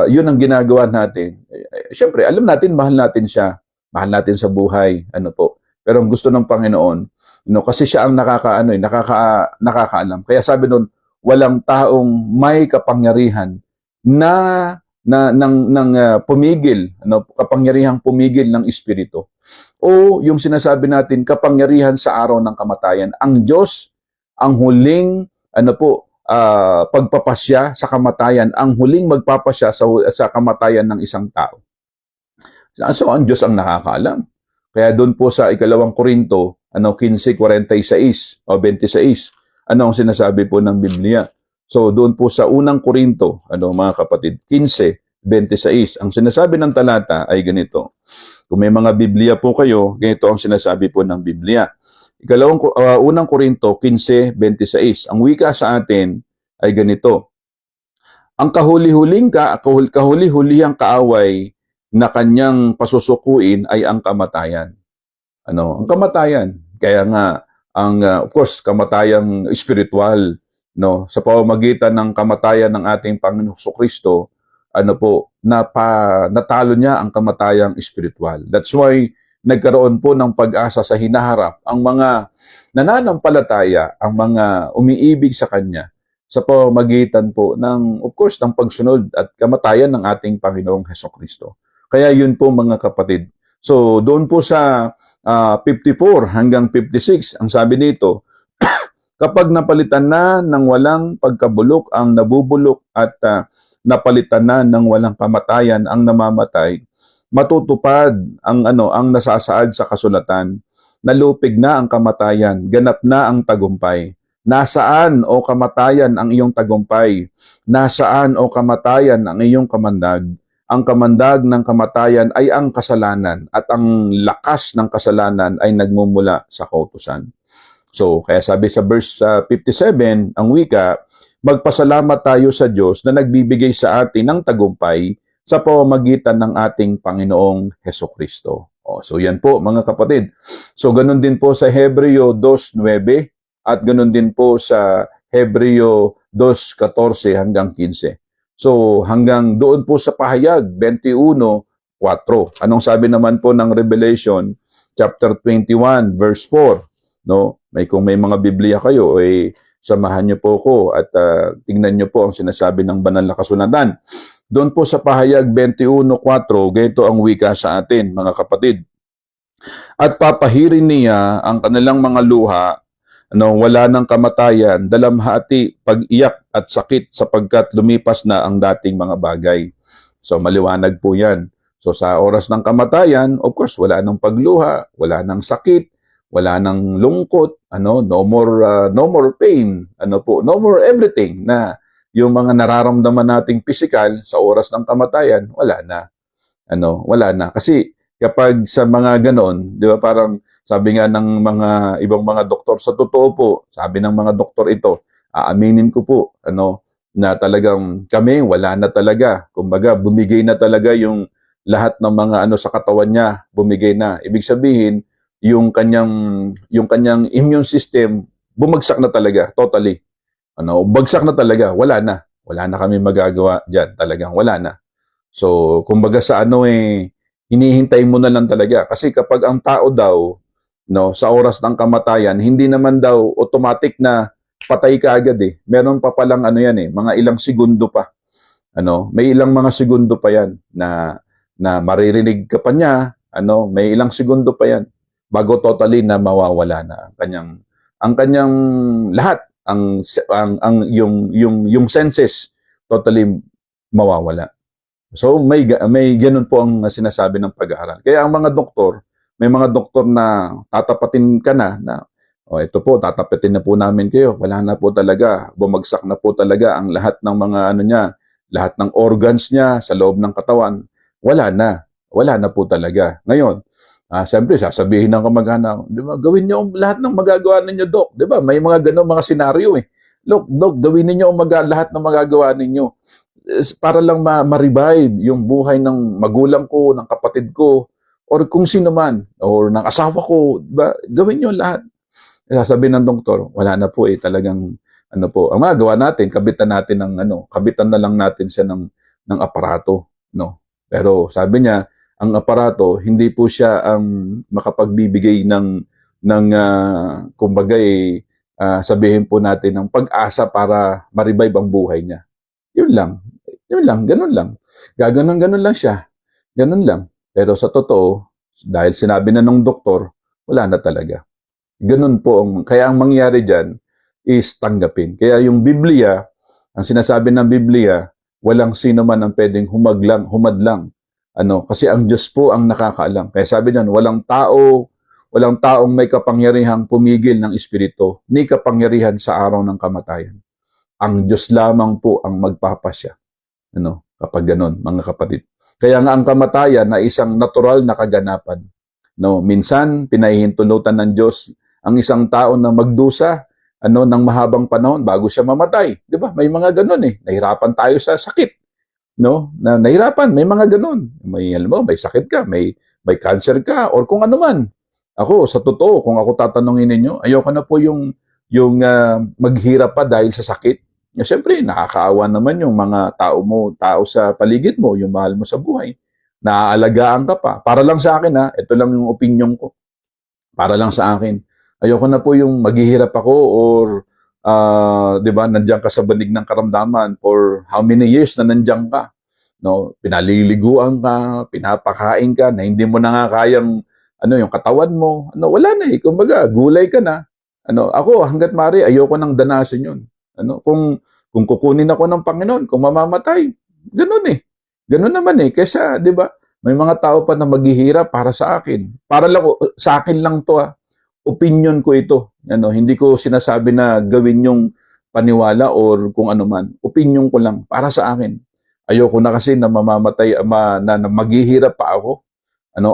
yun ang ginagawa natin, siyempre, alam natin, mahal natin siya. Mahal natin sa buhay, Pero ang gusto ng Panginoon, kasi siya ang nakakaalam. Kaya sabi nun, walang taong may kapangyarihan na pumigil, kapangyarihang pumigil ng espiritu. O yung sinasabi natin, kapangyarihan sa araw ng kamatayan. Ang Diyos, ang huling pagpapasya sa kamatayan, ang huling magpapasya sa kamatayan ng isang tao. So ang Diyos ang nakakaalam. Kaya doon po sa ikalawang Korinto, 15:46 o 26, ano ang sinasabi po ng Biblia? So doon po sa unang Korinto, mga kapatid, 15:26, ang sinasabi ng talata ay ganito. Kung may mga Biblia po kayo, ganito ang sinasabi po ng Biblia. Unang Korinto 15:26, ang wika sa atin ay ganito. Ang kahuli-hulihang kaaway na kanyang pasusukuin ay ang kamatayan. Ang kamatayan. Kaya nga of course, kamatayang spiritual, sa pamamagitan ng kamatayan ng ating Panginoong Kristo, natalo niya ang kamatayang spiritual. That's why nagkaroon po ng pag-asa sa hinaharap ang mga nananampalataya, ang mga umiibig sa Kanya, sa pamamagitan po ng, of course, ng pagsunod at kamatayan ng ating Panginoong Hesukristo. Kaya yun po mga kapatid. So doon po sa 54 hanggang 56, ang sabi nito, kapag napalitan na ng walang pagkabulok ang nabubulok at napalitan na ng walang kamatayan ang namamatay, matutupad ang nasasaad sa kasulatan. Nalupig na ang kamatayan, ganap na ang tagumpay. Nasaan o kamatayan ang iyong tagumpay? Nasaan o kamatayan ang iyong kamandag? Ang kamandag ng kamatayan ay ang kasalanan at ang lakas ng kasalanan ay nagmumula sa kautusan. So, kaya sabi sa verse 57, ang wika, magpasalamat tayo sa Diyos na nagbibigay sa atin ng tagumpay sa pamamagitan ng ating Panginoong Hesukristo. So, yan po mga kapatid. So, ganun din po sa Hebreo 2:9 at ganun din po sa Hebreo 2:14 hanggang 15. So, hanggang doon po sa pahayag, 21:4. Anong sabi naman po ng Revelation, chapter 21, verse 4? Kung may mga Biblia kayo, samahan niyo po ko at tingnan niyo po ang sinasabi ng banal na kasulatan. Doon po sa pahayag 21:4, ganito ang wika sa atin, mga kapatid. At papahirin niya ang kanilang mga luha, wala ng kamatayan, dalamhati, pag-iyak at sakit sapagkat lumipas na ang dating mga bagay. So maliwanag po yan. So sa oras ng kamatayan, of course, wala ng pagluha, wala ng sakit, wala ng lungkot, no more pain, no more everything na yung mga nararamdaman nating physical sa oras ng kamatayan, wala na. Wala na. Kasi kapag sa mga ganon, di ba parang sabi nga ng mga ibang mga doktor, sa totoo po, sabi ng mga doktor ito, aaminin ko po, na talagang kami, wala na talaga. Kumbaga, bumigay na talaga yung lahat ng mga sa katawan niya, bumigay na. Ibig sabihin, yung kanyang immune system, bumagsak na talaga, totally. Bagsak na talaga, wala na. Wala na kami magagawa diyan, talagang wala na. So, kumbaga sa hinihintay mo na lang talaga. Kasi kapag ang tao daw, sa oras ng kamatayan, hindi naman daw automatic na patay ka agad Meron pa palang mga ilang segundo pa. May ilang mga segundo pa yan na maririnig ka pa niya, may ilang segundo pa yan bago totally na mawawala na ang kanyang lahat, yung senses totally mawawala. So may ganun po ang sinasabi ng pag-aaral. Kaya ang mga doktor, may mga doktor na tatapatin ka na ito po, tatapatin na po namin kayo. Wala na po talaga, bumagsak na po talaga ang lahat ng mga niya, lahat ng organs niya sa loob ng katawan. Wala na po talaga. Ngayon, siyempre, sasabihin ng kamag-anak, di ba, gawin niyo lahat ng magagawa ninyo, Dok. Di ba, may mga ganun mga senaryo Look, Dok, gawin niyo lahat ng magagawa ninyo para lang ma-revive yung buhay ng magulang ko, ng kapatid ko, or kung sino man, or ng asawa ko. Diba? Gawin niyo lahat. Sasabihin ng doktor, wala na po talagang, ang magagawa natin, kabitan na lang natin siya ng aparato. Pero sabi niya, ang aparato, hindi po siya ang makapagbibigay ng kumbaga sabihin po natin ng pag-asa para ma-revive ang buhay niya. Yun lang. Yun lang, ganun lang. Gaganon-ganon lang siya. Ganun lang. Pero sa totoo, dahil sinabi na ng doktor, wala na talaga. Ganun po. Kaya ang mangyari dyan is tanggapin. Kaya yung Biblia, ang sinasabi ng Biblia, walang sino man ang pwedeng humadlang. Kasi ang Diyos po ang nakakaalam. Kaya sabi niyan, walang taong may kapangyarihang pumigil ng Espiritu, ni kapangyarihan sa araw ng kamatayan. Ang Diyos lamang po ang magpapasya. Kapag ganon, mga kapatid. Kaya nga ang kamatayan na isang natural na kaganapan. Minsan, pinahihintulutan ng Diyos ang isang tao na magdusa ng mahabang panahon bago siya mamatay. Di ba? May mga ganon eh. Nahirapan tayo sa sakit. Nahirapan, may mga ganon. May sakit ka, may cancer ka, or kung ano man. Ako, sa totoo, kung ako tatanungin ninyo, ayoko na po yung maghirap pa dahil sa sakit. Siyempre, nakakaawa naman yung mga tao sa paligid mo, yung mahal mo sa buhay. Naaalagaan ka pa. Para lang sa akin, ito lang yung opinion ko. Para lang sa akin. Ayoko na po yung maghihirap ako or, di ba, nandiyan ka sa banig ng karamdaman for how many years na nandiyan ka. Pinaliliguan ka, pinapakain ka, na hindi mo na nga kayang, yung katawan mo. Wala na eh. Kumbaga, gulay ka na. Ako, hanggat maaari, ayoko nang danasin yun. Kung kukunin ako ng Panginoon, kung mamamatay, ganun eh. Ganun naman eh. Kesa, di ba, may mga tao pa na maghihirap para sa akin. Sa akin lang to opinion ko ito. Hindi ko sinasabi na gawin yung paniwala or kung ano man. Opinion ko lang para sa akin. Ayoko na kasi na mamamatay, na maghihirap pa ako.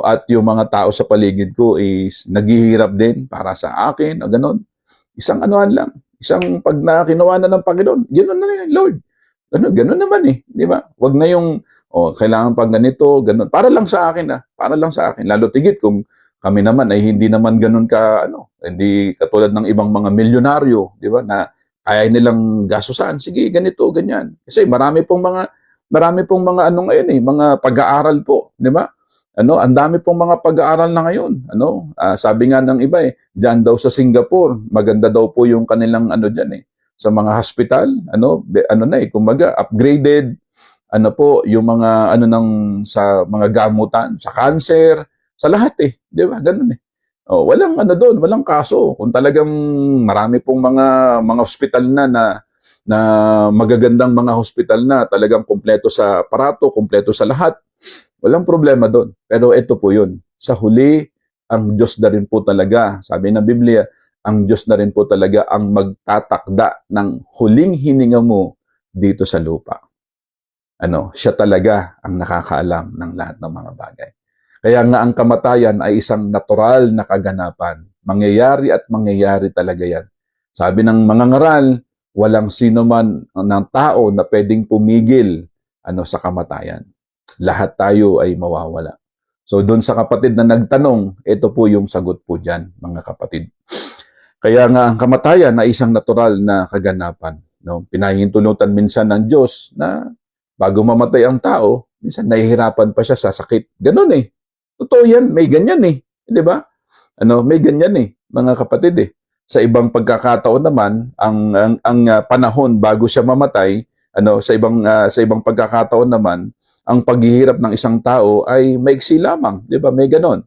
At yung mga tao sa paligid ko is naghihirap din para sa akin, ganun. Isang anuhan lang. Isang pag nakinawa na ng Panginoon, ganoon na yun, Lord. Ganun naman eh. Di ba? Wag na yung, kailangan pang ganito, ganun. Para lang sa akin Para lang sa akin. Lalo tigit kung kami naman ay hindi naman ganun hindi katulad ng ibang mga milyonaryo, di ba, na kaya nilang gastusan. Sige, ganito, ganyan. Kasi marami pong mga ngayon mga pag-aaral po, di ba? Ang dami pong mga pag-aaral na ngayon. Sabi nga ng iba diyan daw sa Singapore, maganda daw po yung kanilang diyan sa mga hospital, kumbaga upgraded po yung mga sa mga gamutan, sa cancer, sa lahat di ba? Ganun walang doon, walang kaso. Kung talagang marami pong mga hospital na magagandang mga hospital na talagang kumpleto sa aparato, kumpleto sa lahat. Walang problema doon. Pero ito po yun. Sa huli, ang Diyos na rin po talaga, sabi ng Biblia, ang Diyos na rin po talaga ang magtatakda ng huling hininga mo dito sa lupa. Siya talaga ang nakakaalam ng lahat ng mga bagay. Kaya nga ang kamatayan ay isang natural na kaganapan. Mangyayari at mangyayari talaga yan. Sabi ng mga ngaral, walang sino man ng tao na pwedeng pumigil sa kamatayan. Lahat tayo ay mawawala. So doon sa kapatid na nagtanong, ito po yung sagot po dyan, mga kapatid. Kaya nga ang kamatayan na isang natural na kaganapan. Pinahihintulutan minsan ng Diyos na bago mamatay ang tao, minsan nahihirapan pa siya sa sakit. Ganun Totoo yan, may ganyan di ba? May ganyan mga kapatid Sa ibang pagkakataon naman, ang panahon bago siya mamatay, sa ibang pagkakataon naman, ang paghihirap ng isang tao ay maiksi lamang, di ba? May ganon.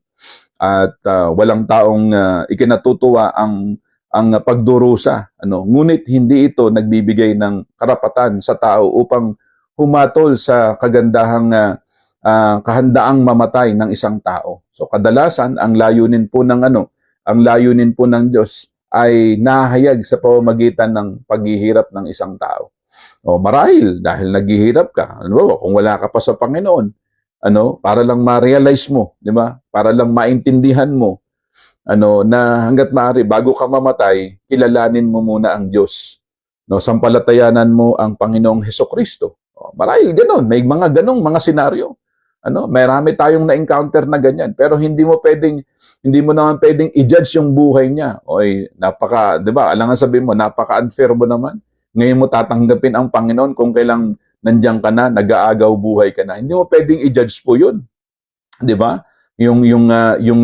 At walang taong ikinatutuwa ang pagdurusa. Ngunit hindi ito nagbibigay ng karapatan sa tao upang humatol sa kagandahang kahandaang mamatay ng isang tao. So kadalasan ang layunin po ng Diyos ay nahayag sa pamamagitan ng paghihirap ng isang tao. Marahil dahil naghihirap ka, kung wala ka pa sa Panginoon, para lang ma-realize mo, di ba? Para lang maintindihan mo, na hangga't maaari, bago ka mamatay, kilalanin mo muna ang Diyos. Sampalatayanan mo ang Panginoong Hesukristo. Marahil ganon, may mga ganong mga senaryo. Marami tayong na-encounter na ganyan, pero hindi mo naman pwedeng i-judge yung buhay niya. Di ba? Alangan sabihin mo, napaka-unfair mo naman. Ngayon mo tatanggapin ang Panginoon kung kailang nandiyan ka na, nag-aagaw buhay ka na. Hindi mo pwedeng i-judge po yun. Di ba? Yung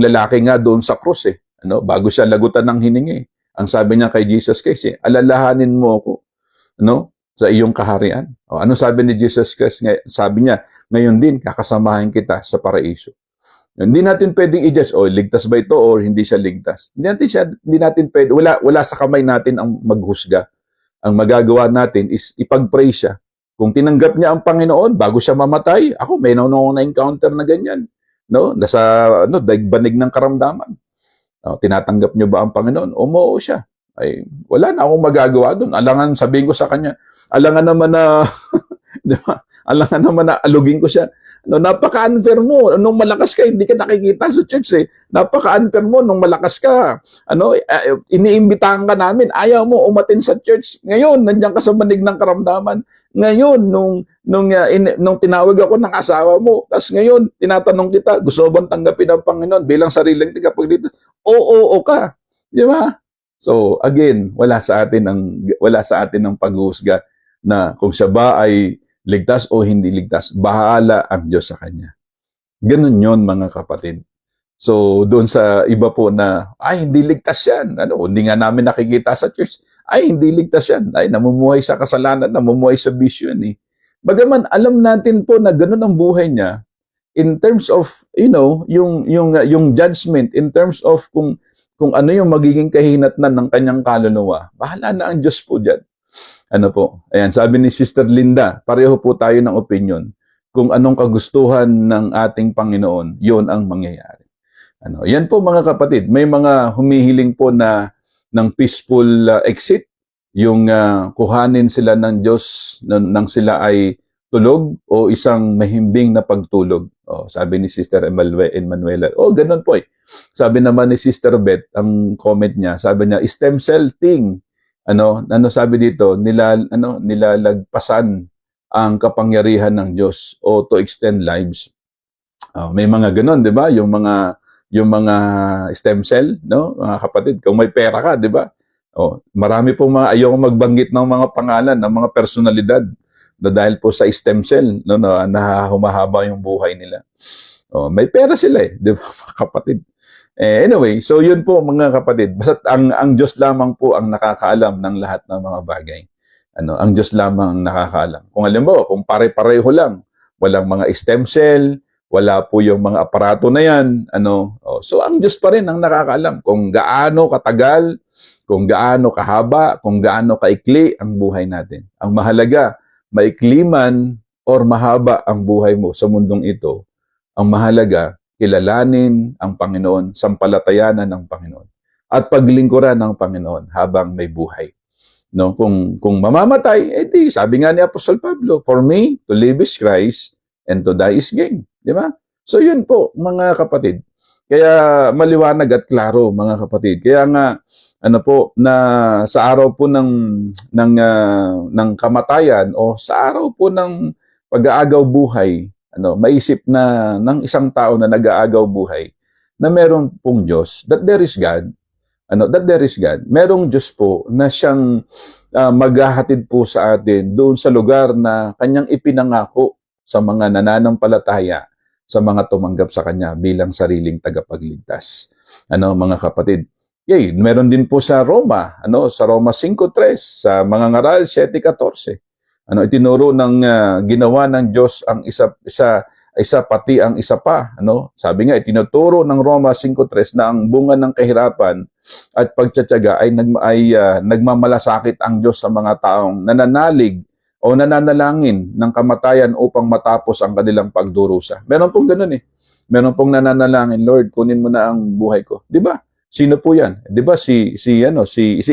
lalaki nga doon sa krus bago siya lagutan ng hiningi. Ang sabi niya kay Jesus Christ alalahanin mo ako. sa iyong kaharian. O, ano sabi ni Jesus Christ? Sabi niya, ngayon din, kakasamahin kita sa paraiso. Hindi natin pwedeng i-judge, ligtas ba ito o hindi siya ligtas. Hindi natin pwede, wala sa kamay natin ang maghusga. Ang magagawa natin is ipag-pray siya. Kung tinanggap niya ang Panginoon bago siya mamatay, ako may na-encounter na ganyan. No? Nasa daigbanig ng karamdaman. Tinatanggap niyo ba ang Panginoon? Oo siya. Ay, wala na akong magagawa doon. Alangan, sabihin ko sa kanya, alangan naman na, di ba? Alangan naman na alugin ko siya. Napaka-unfair mo. Nung malakas ka, hindi ka nakikita sa church eh. Napaka-unfair mo nung malakas ka. Iniimbitahan ka namin. Ayaw mo umatin sa church. Ngayon, nandiyan ka sa manig ng karamdaman. Ngayon, nung tinawag ako ng asawa mo, tapos ngayon, tinatanong kita, gusto mo bang tanggapin ang Panginoon bilang sariling tagapagligtas? Oo ka. Di ba? So, again, wala sa atin ang paghuhusga na kung siya ba ay ligtas o hindi ligtas, bahala ang Diyos sa kanya. Ganun yon mga kapatid. So, doon sa iba po na, hindi ligtas yan. Hindi nga namin nakikita sa church. Hindi ligtas yan. Namumuhay sa kasalanan, namumuhay sa bisyo yan eh. Bagaman, alam natin po na ganun ang buhay niya in terms of, yung judgment, in terms of kung ano yung magiging kahinatnan ng kanyang kaluluwa, bahala na ang Diyos po dyan. Ayan, sabi ni Sister Linda, pareho po tayo ng opinion. Kung anong kagustuhan ng ating Panginoon, yon ang mangyayari. Yan po mga kapatid, may mga humihiling po na ng peaceful exit, yung kuhanin sila ng Diyos nang sila ay tulog o isang mahimbing na pagtulog. Sabi ni Sister Emanuela, ganun po eh. Sabi naman ni Sister Beth, ang comment niya, sabi niya, stem cell thing. Ano sabi dito, nilalagpasan ang kapangyarihan ng Diyos o to extend lives. May mga ganoon, 'di ba? Yung mga stem cell, no? Mga kapatid, kung may pera ka, 'di ba? Marami pong mga ayoko magbanggit ng mga pangalan ng mga personalidad na dahil po sa stem cell, na humahaba yung buhay nila. May pera sila eh, 'di ba, mga kapatid? Anyway, so yun po mga kapatid. Basta ang Diyos lamang po ang nakakaalam ng lahat ng mga bagay. Ang Diyos lamang ang nakakaalam. Kung alam mo, kung pare-pareho lang, walang mga stem cell, wala po yung mga aparato na yan, so ang Diyos pa rin ang nakakaalam kung gaano katagal, kung gaano kahaba, kung gaano kaikli ang buhay natin. Ang mahalaga, maikli man or mahaba ang buhay mo sa mundong ito, ang mahalaga, kilalanin ang Panginoon, sampalatayanan ng Panginoon, at paglingkuran ng Panginoon habang may buhay. Kung mamamatay, sabi nga ni Apostol Pablo, for me, to live is Christ, and to die is gain. Di ba? So yun po, mga kapatid. Kaya maliwanag at klaro, mga kapatid. Kaya nga, na sa araw po ng kamatayan o sa araw po ng pag-aagaw buhay, maisip na ng isang tao na nag-aagaw buhay na meron pong Diyos, that there is God, merong Diyos po na siyang maghahatid po sa atin doon sa lugar na kanyang ipinangako sa mga nananampalataya, sa mga tumanggap sa kanya bilang sariling tagapagligtas. Mga kapatid, meron din po sa Roma, sa Roma 5:3, sa mga ngaral 7:14. Itinuro ng ginawa ng Diyos ang isa pati ang isa pa. Sabi nga, itinuturo ng Roma 5:3 na ang bunga ng kahirapan at pagtsatsaga ay nagmamalasakit ang Diyos sa mga taong nananalig o nananalangin ng kamatayan upang matapos ang kanilang pagdurusa. Meron pong ganun eh. Meron pong nananalangin, Lord, kunin mo na ang buhay ko. 'Di ba? Sino po 'yan? 'Di ba si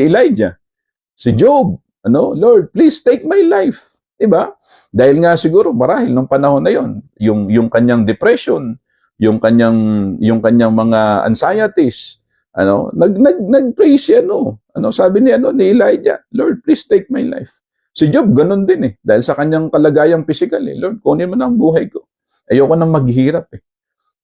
Elijah, si Job, Lord, please take my life. 'Di ba? Dahil nga siguro marahil nung panahon na 'yon, yung kanyang depression, yung kanyang mga anxieties, nag-pray siya, sabi ni Elijah, Lord, please take my life. Si Job ganun din eh, dahil sa kanyang kalagayang physical eh, Lord, kunin mo na ang buhay ko. Ayoko nang maghihirap eh.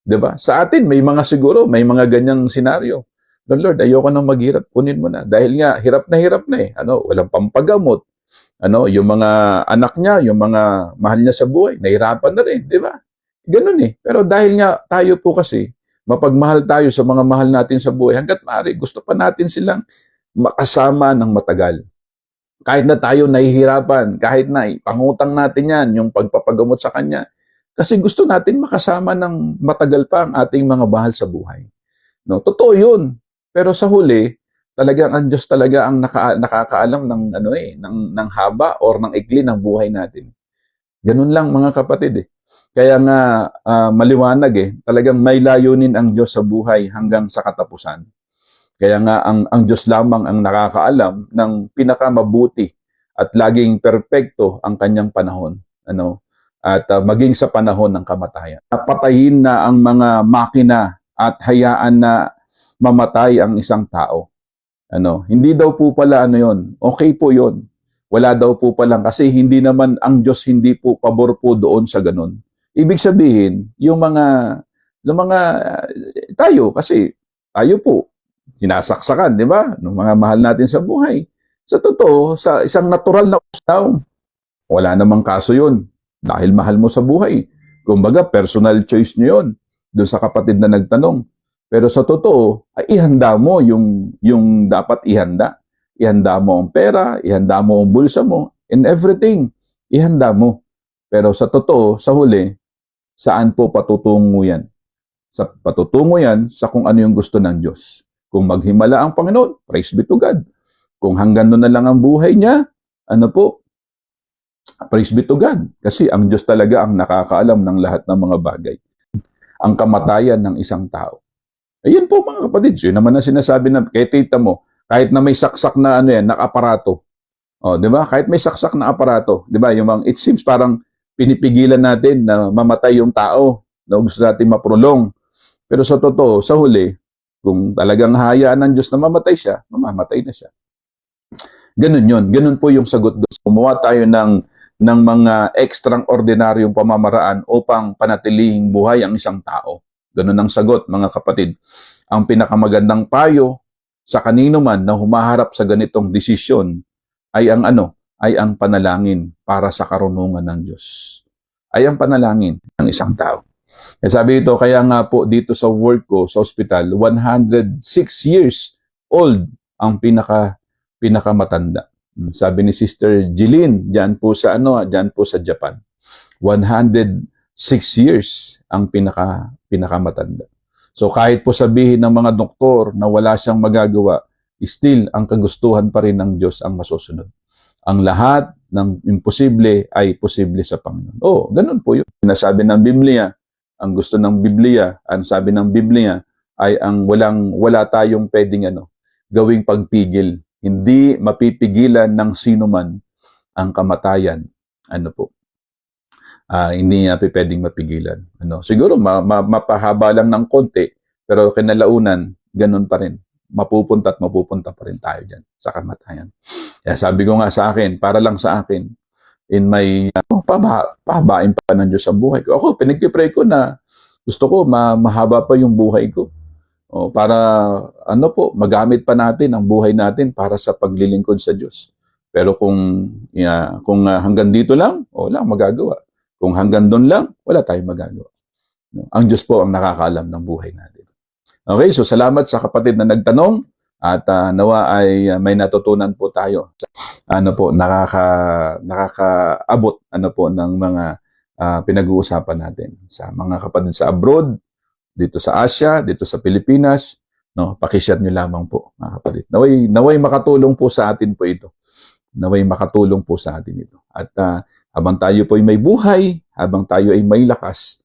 'Di ba? Sa atin may mga ganyang senaryo. Lord, ayoko nang maghirap, kunin mo na. Dahil nga hirap na eh. Walang pampagamot. Yung mga anak niya, yung mga mahal niya sa buhay, nahirapan na rin, 'di ba? Ganun eh. Pero dahil nga tayo po kasi mapagmahal tayo sa mga mahal natin sa buhay, hangga't maaari gusto pa natin silang makasama ng matagal. Kahit na tayo nahihirapan, kahit na pangutang natin yan, yung pagpapagamot sa Kanya. Kasi gusto natin makasama ng matagal pa ang ating mga mahal sa buhay. No, totoo 'yun. Pero sa huli, talagang ang Diyos talaga ang nakakaalam ng ng haba or ng ikli ng buhay natin. Ganun lang mga kapatid eh. Kaya nga maliwanag eh, talagang may layunin ang Diyos sa buhay hanggang sa katapusan. Kaya nga ang Diyos lamang ang nakakaalam ng pinakamabuti at laging perpekto ang kanyang panahon. At maging sa panahon ng kamatayan. Patayin na ang mga makina at hayaan na mamatay ang isang tao. Hindi daw po pala yon. Okay po yon. Wala daw po pala kasi hindi naman ang Diyos hindi po pabor po doon sa ganun. Ibig sabihin, yung mga tayo kasi tayo po sinasaksakan, di ba? Ng mga mahal natin sa buhay. Sa totoo, sa isang natural na ustaw, wala namang kaso yun. Dahil mahal mo sa buhay. Kumbaga, personal choice nyo yun. Doon sa kapatid na nagtanong. Pero sa totoo, ay ihanda mo yung dapat ihanda. Ihanda mo ang pera, ihanda mo ang bulsa mo, and everything. Ihanda mo. Pero sa totoo, sa huli, saan po patutungo yan? Patutungo yan sa kung ano yung gusto ng Diyos. Kung maghimala ang Panginoon, praise be to God. Kung hanggang doon na lang ang buhay niya, praise be to God. Kasi ang Diyos talaga ang nakakaalam ng lahat ng mga bagay. Ang kamatayan ng isang tao. Ayun po mga kapatid, yun naman ang sinasabi na kay tita mo, kahit na may saksak na aparato. Di ba? Kahit may saksak na aparato, di ba? It seems parang pinipigilan natin na mamatay yung tao, na gusto natin maprolong. Pero sa totoo, sa huli, kung talagang hayaan ng Diyos na mamatay siya, mamamatay na siya. Ganun yun. Ganun po yung sagot doon. Gumawa tayo ng mga extraordinaryong pamamaraan upang panatilihing buhay ang isang tao. Ganun ang sagot, mga kapatid. Ang pinakamagandang payo sa kanino man na humaharap sa ganitong desisyon ay ang panalangin para sa karunungan ng Diyos. Ay ang panalangin ng isang tao. Sabi ito, kaya nga po dito sa work ko, sa hospital, 106 years old ang pinakamatanda. Sabi ni Sister Jeline, diyan po sa Japan. 106 years ang pinakamatanda. So kahit po sabihin ng mga doktor na wala siyang magagawa, still ang kagustuhan pa rin ng Diyos ang masusunod. Ang lahat ng imposible ay posible sa Panginoon. Ganun po yun. Sinasabi ng Biblia, ang gusto ng Biblia, ang sabi ng Biblia ay ang wala tayong pwedeng gawing pagpigil. Hindi mapipigilan ng sino man ang kamatayan. Hindi niya pwedeng mapigilan. Siguro mapahaba lang ng konti, pero kinalaunan, ganun pa rin. Mapupunta pa rin tayo dyan sa kamatayan. Kaya sabi ko nga sa akin, para lang sa akin, in my pahabain pa ng Diyos ang buhay ko. Ako, pinagpipray ko na gusto ko mahaba pa yung buhay ko. Para magamit pa natin ang buhay natin para sa paglilingkod sa Diyos. Pero kung hanggang dito lang, wala magagawa. Kung hanggang doon lang, wala tayong magagawa. Ang Diyos po ang nakakaalam ng buhay natin. Okay, so salamat sa kapatid na nagtanong at nawa ay may natutunan po tayo. Nakakaabot ng mga pinag-uusapan natin sa mga kapatid sa abroad, dito sa Asia, dito sa Pilipinas, paki-share niyo lamang po, mga kapatid. Naway makatulong po sa atin po ito. Naway makatulong po sa atin ito. At habang tayo po ay may buhay, habang tayo ay may lakas,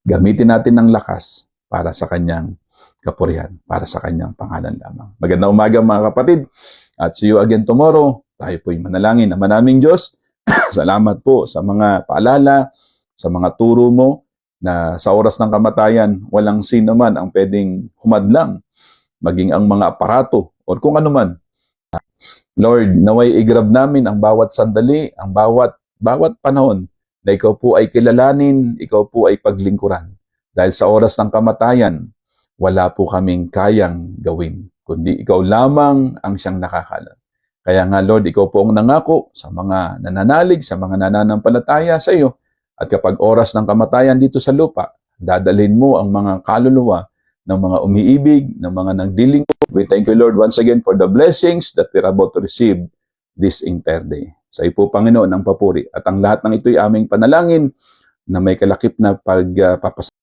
gamitin natin ang lakas para sa kanyang kapurihan, para sa kanyang pangalan lamang. Magandang umaga mga kapatid, at see you again tomorrow. Tayo po ay manalangin. Ama naming Diyos, salamat po sa mga paalala, sa mga turo mo, na sa oras ng kamatayan, walang sino man ang pwedeng humadlang, maging ang mga aparato, o kung ano man. Lord, naway i-grab namin ang bawat sandali, ang bawat panahon, na ikaw po ay kilalanin, ikaw po ay paglingkuran. Dahil sa oras ng kamatayan, wala po kaming kayang gawin, kundi ikaw lamang ang siyang nakakalam. Kaya nga Lord, ikaw po ang nangako sa mga nananalig, sa mga nananampalataya sa iyo. At kapag oras ng kamatayan dito sa lupa, dadalhin mo ang mga kaluluwa ng mga umiibig, ng mga nagdilingkod. We thank you Lord once again for the blessings that we're about to receive this interde. Sa iyo po, Panginoon, ang papuri. At ang lahat ng ito'y aming panalangin na may kalakip na pagpapasalamat